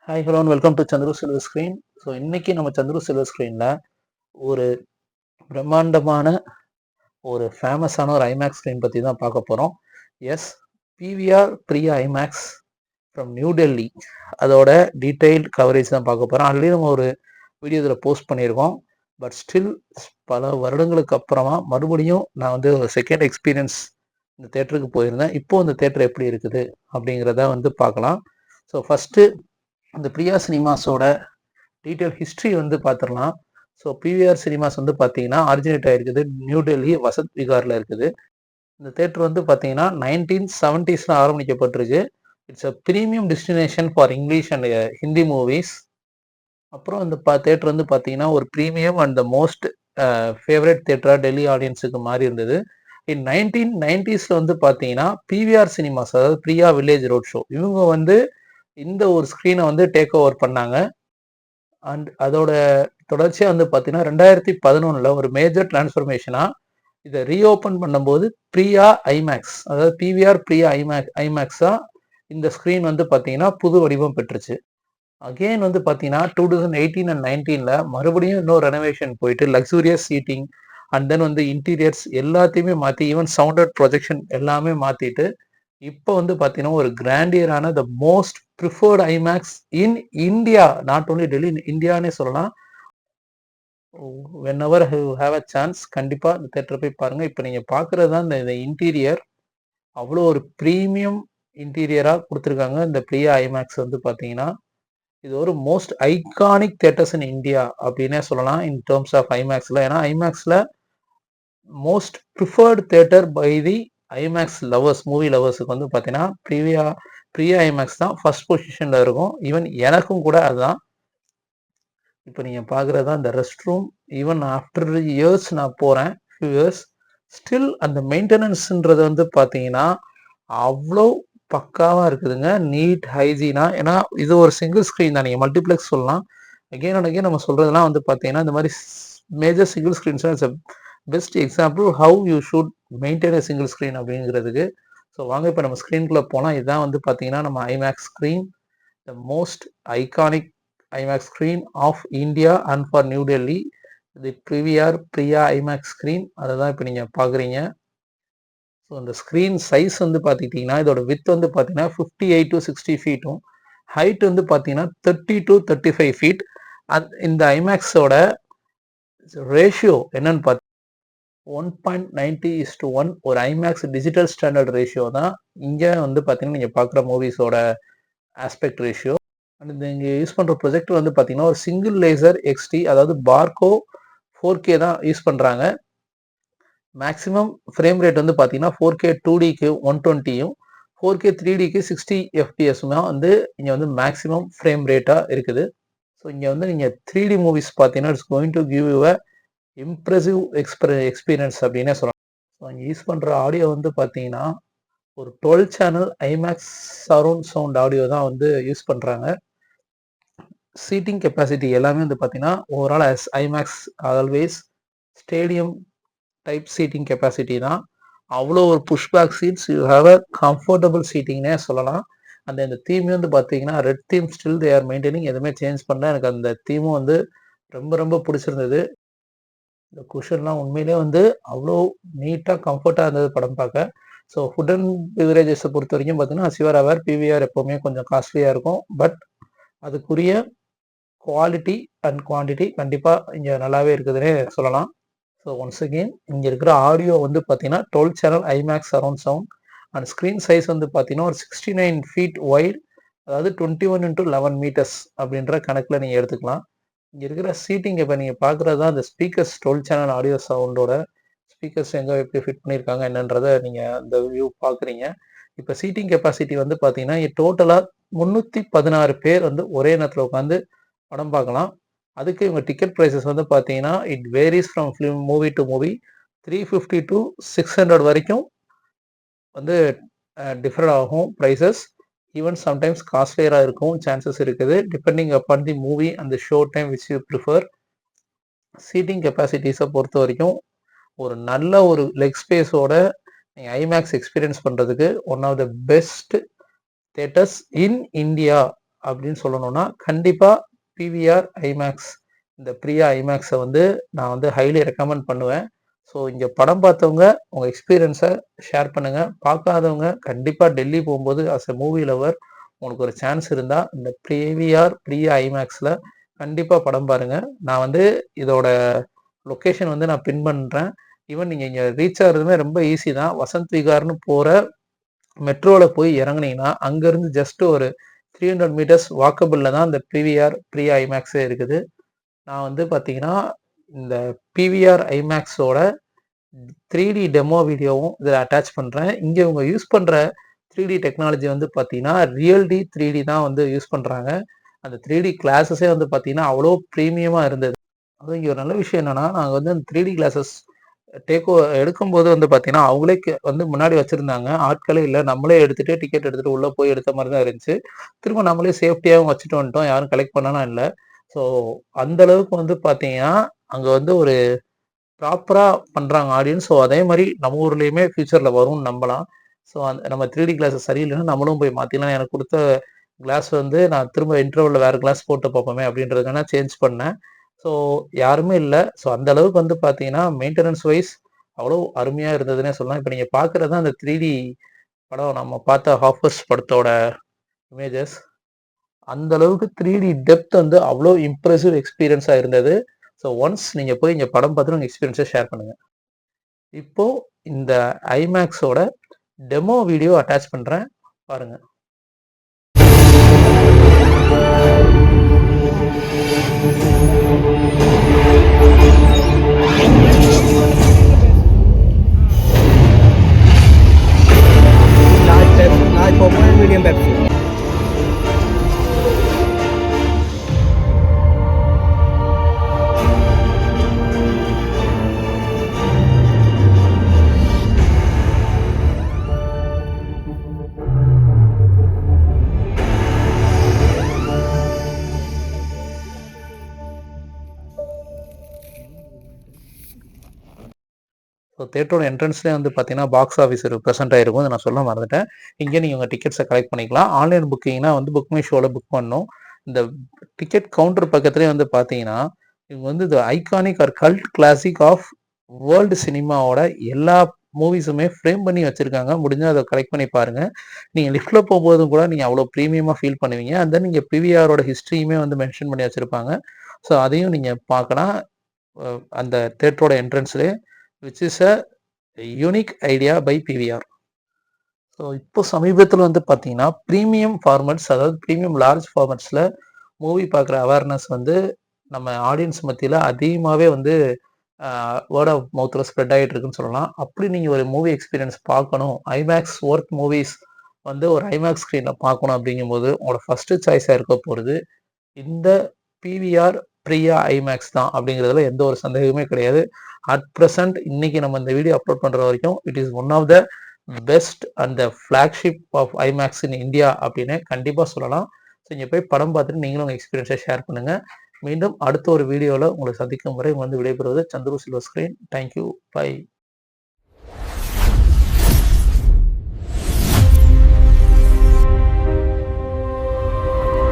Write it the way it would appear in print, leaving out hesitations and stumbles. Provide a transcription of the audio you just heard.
Hi hello welcome to Chandru silver screen. So இன்னைக்கு நம்ம Chandru silver ஸ்க்ரீனில் ஒரு பிரம்மாண்டமான ஒரு ஃபேமஸான ஒரு ஐமேக்ஸ் ஸ்க்ரீன் பற்றி தான் பார்க்க போகிறோம். Yes, PVR Priya IMAX from New Delhi. அதோட டீட்டெயில்டு கவரேஜ் தான் பார்க்க போகிறோம். ஆல்ரெடி நம்ம ஒரு வீடியோ இதில் போஸ்ட் பண்ணியிருக்கோம். பட் ஸ்டில் பல வருடங்களுக்கு அப்புறமா மறுபடியும் நான் வந்து ஒரு செகண்ட் எக்ஸ்பீரியன்ஸ் இந்த தேட்டருக்கு போயிருந்தேன். இப்போது இந்த தேட்டர் எப்படி இருக்குது அப்படிங்கிறத வந்து பார்க்கலாம். ஸோ ஃபஸ்ட்டு இந்த பிரியா சினிமாஸோட டீட்டெயில் ஹிஸ்ட்ரி வந்து பார்த்துடலாம். ஸோ பிவிஆர் சினிமாஸ் வந்து பார்த்தீங்கன்னா ஆரிஜினேட் ஆகிருக்குது நியூ டெல்லி வசத் விகாரில் இருக்குது. இந்த தேட்டர் வந்து பார்த்தீங்கன்னா 1970s ஆரம்பிக்கப்பட்டிருக்கு. It's a premium destination for English and Hindi movies. அப்புறம் இந்த தேட்டர் வந்து பார்த்தீங்கன்னா ஒரு premium and the most favourite தேட்டராக டெல்லி ஆடியன்ஸுக்கு மாறி இருந்தது. இன் 1990s வந்து பார்த்தீங்கன்னா பிவிஆர் சினிமாஸ், அதாவது பிரியா வில்லேஜ் ரோட் ஷோ, இவங்க வந்து இந்த ஒரு ஸ்க்ரீனை வந்து டேக் ஓவர் பண்ணாங்க. அண்ட் அதோட தொடர்ச்சியாக வந்து பார்த்தீங்கன்னா 2011 ஒரு மேஜர் டிரான்ஸ்ஃபர்மேஷனாக இதை ரீஓப்பன் பண்ணும்போது பிரியா ஐமேக்ஸ், அதாவது பிவிஆர் பிரியா ஐமேக்ஸாக இந்த ஸ்க்ரீன் வந்து பார்த்தீங்கன்னா புது வடிவம் பெற்றுச்சு. அகெயின் வந்து பார்த்தீங்கன்னா 2018 அண்ட் 19 மறுபடியும் இன்னொரு ரெனோவேஷன் போயிட்டு லக்ஸூரியஸ் சீட்டிங் அண்ட் தென் வந்து இன்டீரியர்ஸ் எல்லாத்தையுமே மாற்றி ஈவன் சவுண்டட் ப்ரொஜெக்ஷன் எல்லாமே மாற்றிட்டு இப்போ வந்து பார்த்தீங்கன்னா ஒரு கிராண்டியரான the most preferred IMAX in India, not only Delhi, இந்தியானே சொல்லலாம். Whenever you have a chance கண்டிப்பாக இந்த தேட்டரை போய் பாருங்கள். இப்போ நீங்கள் பார்க்குறது தான் இந்த இன்டீரியர். அவ்வளோ ஒரு ப்ரீமியம் இன்டீரியராக கொடுத்துருக்காங்க இந்த பிரியா ஐமேக்ஸ் வந்து பார்த்தீங்கன்னா. இது ஒரு most iconic theatres in India அப்படின்னே சொல்லலாம் இன் டேர்ம்ஸ் ஆஃப் ஐமேக்ஸில். ஏன்னா ஐமேக்ஸில் most preferred theatre by the IMAX lovers, movie லவர்ஸுக்கு வந்து பார்த்தீங்கன்னா பிரியா ஐமேக்ஸ் தான் ஃபர்ஸ்ட் பொசிஷனில் இருக்கும். ஈவன் எனக்கும் கூட அதுதான். இப்போ நீங்கள் பார்க்குறது தான் இந்த rest room. Even after years நான் போகிறேன், ஃபியூ இயர்ஸ், ஸ்டில் அந்த மெயின்டெனன்ஸுன்றது வந்து பார்த்தீங்கன்னா அவ்வளோ பக்காவாக இருக்குதுங்க, நீட் ஹைஜீனாக. ஏன்னா இது ஒரு சிங்கிள் ஸ்க்ரீன் தான், நீங்கள் மல்டிப்ளெக்ஸ் சொல்லலாம். அகெயின் அண்ட் அகெயின் நம்ம சொல்கிறதுலாம் வந்து பார்த்தீங்கன்னா இந்த மாதிரி major single screens it's a best example how you should maintain a single screen அப்படிங்கிறதுக்கு. ஸோ வாங்க இப்போ நம்ம ஸ்க்ரீனுக்குள்ளே போனால் இதுதான் வந்து பார்த்தீங்கன்னா நம்ம IMAX screen, the most iconic IMAX screen of India and for New Delhi, the PVR Priya IMAX screen. அதை தான் இப்போ நீங்கள் பார்க்குறீங்க. ஸோ அந்த ஸ்க்ரீன் சைஸ் வந்து பார்த்துக்கிட்டிங்கன்னா இதோட வித் வந்து பார்த்தீங்கன்னா 58 to 60 ஃபீட்டும், ஹைட் வந்து பார்த்தீங்கன்னா 30 to 35 ஃபீட். இந்த ஐமேக்ஸோட ரேஷியோ என்னன்னு பார்த்து 1.90:1 ஒரு ஐமேக்ஸ் டிஜிட்டல் ஸ்டாண்டர்ட் ரேஷியோ தான் இங்கே வந்து பார்த்தீங்கன்னா நீங்கள் பார்க்குற மூவிஸோட ஆஸ்பெக்ட் ரேஷியோ. அண்ட் இந்த இங்கே யூஸ் பண்ணுற ப்ரொஜெக்டர் வந்து பார்த்தீங்கன்னா ஒரு சிங்கிள் லேசர் எக்ஸ்டி, அதாவது பார்கோ 4K தான் யூஸ் பண்ணுறாங்க. மேக்ஸிமம் ஃப்ரேம் ரேட் வந்து பார்த்தீங்கன்னா 4K 2Dக்கு 120யும் 4K 3Dக்கு 60 FPS வந்து இங்கே வந்து மேக்ஸிமம் ஃப்ரேம் ரேட்டாக இருக்குது. ஸோ இங்கே வந்து நீங்கள் 3D மூவிஸ் பார்த்தீங்கன்னா it's going to give you a impressive experience அப்படின்னே சொல்லலாம். ஸோ இங்கே யூஸ் பண்ணுற ஆடியோ வந்து பார்த்தீங்கன்னா ஒரு 12 channel IMAX surround sound audio தான் வந்து யூஸ் பண்ணுறாங்க. சீட்டிங் கெப்பாசிட்டி எல்லாமே வந்து பார்த்தீங்கன்னா overall IMAX always stadium type seating capacity தான். அவ்வளோ ஒரு pushback seats, you have a comfortable சீட்டிங்னே சொல்லலாம். அந்த இந்த தீம் வந்து பார்த்தீங்கன்னா red theme still they are maintaining, எதுவுமே சேஞ்ச் பண்ணல. எனக்கு அந்த தீமும் வந்து ரொம்ப ரொம்ப பிடிச்சிருந்தது. இந்த குஷன்லாம் உண்மையிலே வந்து அவ்வளோ நீட்டாக கம்ஃபர்ட்டாக இருந்தது படம் பார்க்க. ஸோ ஃபுட் அண்ட் பிவரேஜஸை பொறுத்த வரைக்கும் பார்த்தீங்கன்னா சிவர் அவர் பிவிஆர் எப்போவுமே கொஞ்சம் காஸ்ட்லியாக இருக்கும். பட் அதுக்குரிய குவாலிட்டி அண்ட் குவான்டிட்டி கண்டிப்பாக இங்கே நல்லாவே இருக்குதுன்னே சொல்லலாம். ஸோ ஒன்ஸ் அகெயின் இங்கே இருக்கிற ஆடியோ வந்து பார்த்தீங்கன்னா 12 channel IMAX surround sound and screen size வந்து பார்த்தீங்கன்னா ஒரு 69 ஃபீட் ஒய்ட், அதாவது 21 into 11 மீட்டர்ஸ் அப்படின்ற கணக்கில் நீங்கள் எடுத்துக்கலாம். இங்கே இருக்கிற சீட்டிங் இப்போ நீங்கள் பார்க்குறது தான் அந்த ஸ்பீக்கர்ஸ், 12 சேனல் ஆடியோ சவுண்டோட ஸ்பீக்கர்ஸ் எங்கே எப்படி ஃபிட் பண்ணியிருக்காங்க என்னன்றதை நீங்கள் அந்த வியூ பார்க்குறீங்க. இப்போ சீட்டிங் கெப்பாசிட்டி வந்து பார்த்தீங்கன்னா டோட்டலாக 316 பேர் வந்து ஒரே நேரத்தில் உட்காந்து படம் பார்க்கலாம். அதுக்கு இவங்க டிக்கெட் ப்ரைஸஸ் வந்து பார்த்தீங்கன்னா it varies from film movie to movie 350 to 600 வரைக்கும் வந்து டிஃபர் ஆகும் ப்ரைஸஸ். ஈவன் சம்டைம்ஸ் காஸ்ட்லியராக இருக்கும் சான்சஸ் இருக்குது, depending upon the movie and the show time which you prefer. Seating கெப்பாசிட்டிஸை பொறுத்த வரைக்கும் ஒரு நல்ல ஒரு லெக் ஸ்பேஸோட நீங்கள் ஐமேக்ஸ் எக்ஸ்பீரியன்ஸ் பண்ணுறதுக்கு one of the best theatres in India அப்படின்னு சொல்லணும்னா கண்டிப்பாக பிவிஆர் ஐமேக்ஸ், இந்த பிரியா ஐமேக்ஸை வந்து நான் வந்து ஹைலி ரெக்கமெண்ட் பண்ணுவேன். ஸோ இங்கே படம் பார்த்தவங்க உங்கள் எக்ஸ்பீரியன்ஸை ஷேர் பண்ணுங்கள். பார்க்காதவங்க கண்டிப்பாக டெல்லி போகும்போது அஸ் எ மூவி லவர் உங்களுக்கு ஒரு சான்ஸ் இருந்தால் இந்த பிரியா ஐமேக்ஸில் கண்டிப்பாக படம் பாருங்கள். நான் வந்து இதோட லொக்கேஷன் வந்து நான் பின் பண்ணுறேன். ஈவன் நீங்கள் இங்கே ரீச் ஆகிறதுமே ரொம்ப ஈஸி தான். வசந்த் விகார்னு போகிற மெட்ரோவில் போய் இறங்குனீங்கன்னா அங்கேருந்து ஜஸ்ட் ஒரு 300 மீட்டர்ஸ் வாக்கபிளில் தான் இந்த பிரியா ஐமேக்ஸே இருக்குது. நான் வந்து பார்த்தீங்கன்னா இந்த பிவிஆர் ஐமேக்ஸோட 3D டெமோ வீடியோவும் இதில் அட்டாச் பண்ணுறேன். இங்கே இவங்க யூஸ் பண்ணுற 3D டெக்னாலஜி வந்து பார்த்தீங்கன்னா ரியல்டி 3D தான் வந்து யூஸ் பண்ணுறாங்க. அந்த 3D கிளாஸஸே வந்து பார்த்தீங்கன்னா அவ்வளோ ப்ரீமியமாக இருந்தது. அதுவும் இங்கே ஒரு நல்ல விஷயம் என்னென்னா நாங்கள் வந்து அந்த 3D கிளாஸஸ் எடுக்கும்போது வந்து பார்த்தீங்கன்னா அவங்களே வந்து முன்னாடி வச்சுருந்தாங்க. ஆட்களே இல்லை, நம்மளே எடுத்துகிட்டு டிக்கெட் எடுத்துகிட்டு உள்ளே போய் எடுத்த மாதிரி தான் இருந்துச்சு. திரும்ப நம்மளே சேஃப்டியாகவும் வச்சுட்டு வந்துட்டோம். யாரும் கலெக்ட் பண்ணலாம் இல்லை. ஸோ அந்த அளவுக்கு வந்து பார்த்தீங்கன்னா அங்கே வந்து ஒரு ப்ராப்பராக பண்ணுறாங்க ஆடியன்ஸ். ஸோ அதே மாதிரி நம்ம ஊர்லேயுமே ஃபியூச்சரில் வரும்னு நம்பலாம். ஸோ அந்த நம்ம 3D கிளாஸஸ் சரியில்லைன்னா நம்மளும் போய் மாற்றிக்கலாம். எனக்கு கொடுத்த கிளாஸ் வந்து நான் திரும்ப இன்டர்வலில் வேறு கிளாஸ் போட்டு பார்ப்போமே அப்படின்றதுக்கான சேஞ்ச் பண்ணேன். ஸோ யாருமே இல்லை. ஸோ அந்த அளவுக்கு வந்து பார்த்தீங்கன்னா மெயின்டெனன்ஸ் வைஸ் அவ்வளோ அருமையாக இருந்ததுன்னே சொல்லலாம். இப்போ நீங்கள் பார்க்குறது தான் அந்த 3D படம், நம்ம பார்த்த ஹாஃபர்ஸ் படத்தோட இமேஜஸ். அந்த அளவுக்கு 3D டெப்த் வந்து அவ்வளோ இம்ப்ரெசிவ் எக்ஸ்பீரியன்ஸாக இருந்தது. ஸோ ஒன்ஸ் நீங்கள் போய் இங்கே படம் பார்த்துட்டு உங்கள் எக்ஸ்பீரியன்ஸை ஷேர் பண்ணுங்கள். இப்போது இந்த ஐமேக்ஸோட டெமோ வீடியோ அட்டாச் பண்ணுறேன், பாருங்கள். large popcorn and medium Pepsi. So தேட்டரோட என்ட்ரன்ஸ்லேயே வந்து பார்த்தீங்கன்னா பாக்ஸ் ஆஃபீஸ் ப்ரெசென்ட் ஆகிருக்கும். அதை நான் சொல்ல மறந்துட்டேன். இங்கே நீங்கள் உங்கள் டிக்கெட்ஸை கலெக்ட் பண்ணிக்கலாம். ஆன்லைன் புக்கிங்னா வந்து புக் மை ஷோவில் புக் பண்ணணும். இந்த டிக்கெட் கவுண்டர் பக்கத்துலேயே வந்து பார்த்தீங்கன்னா இவங்க வந்து இந்த iconic or cult classic of world சினிமாவோட எல்லா மூவிஸுமே ஃப்ரேம் பண்ணி வச்சுருக்காங்க. முடிஞ்சால் அதை கலெக்ட் பண்ணி பாருங்கள். நீங்கள் லிஃப்ட்டில் போகும்போதும் கூட நீங்கள் அவ்வளோ ப்ரீமியமாக ஃபீல் பண்ணுவீங்க. அண்ட் தென் நீங்கள் பிவிஆரோட ஹிஸ்ட்ரியுமே வந்து மென்ஷன் பண்ணி வச்சுருப்பாங்க. ஸோ அதையும் நீங்கள் பார்க்கலாம் அந்த தேட்டரோட என்ட்ரன்ஸ்லேயே, which is a unique idea by PVR. So இப்போ சமீபத்தில் வந்து பார்த்தீங்கன்னா ப்ரீமியம் ஃபார்மட்ஸ், அதாவது ப்ரீமியம் லார்ஜ் ஃபார்மட்ஸில் மூவி பார்க்குற அவேர்னஸ் வந்து நம்ம ஆடியன்ஸ் மத்தியில் அதிகமாகவே வந்து வேர்ட் ஆஃப் மவுத்தில் ஸ்ப்ரெட் ஆகிட்டு இருக்குன்னு சொல்லலாம். அப்படி நீங்கள் ஒரு மூவி எக்ஸ்பீரியன்ஸ் பார்க்கணும், ஐமேக்ஸ் ஒர்த் மூவிஸ் வந்து ஒரு ஐமேக்ஸ் ஸ்க்ரீனில் பார்க்கணும் அப்படிங்கும்போது உங்களோட ஃபஸ்ட்டு சாய்ஸாக இருக்க போகிறது இந்த பிவிஆர் பிரியா ஐமேக்ஸ் தான். அப்படிங்கிறதுல எந்த ஒரு சந்தேகமே கிடையாது. அட் ப்ரெசன்ட் இன்னைக்கு நம்ம இந்த வீடியோ அப்லோட் பண்ணுற வரைக்கும் it is one of the best and the flagship of IMAX in India அப்படின்னு கண்டிப்பாக சொல்லலாம். ஸோ இங்கே போய் படம் பார்த்துட்டு நீங்களும் உங்கள் எக்ஸ்பீரியன்ஸை ஷேர் பண்ணுங்கள். மீண்டும் அடுத்த ஒரு வீடியோவில் உங்களை சந்திக்கும் வரை வந்து விடைபெறுவது Chandru silver screen. Thank you, by.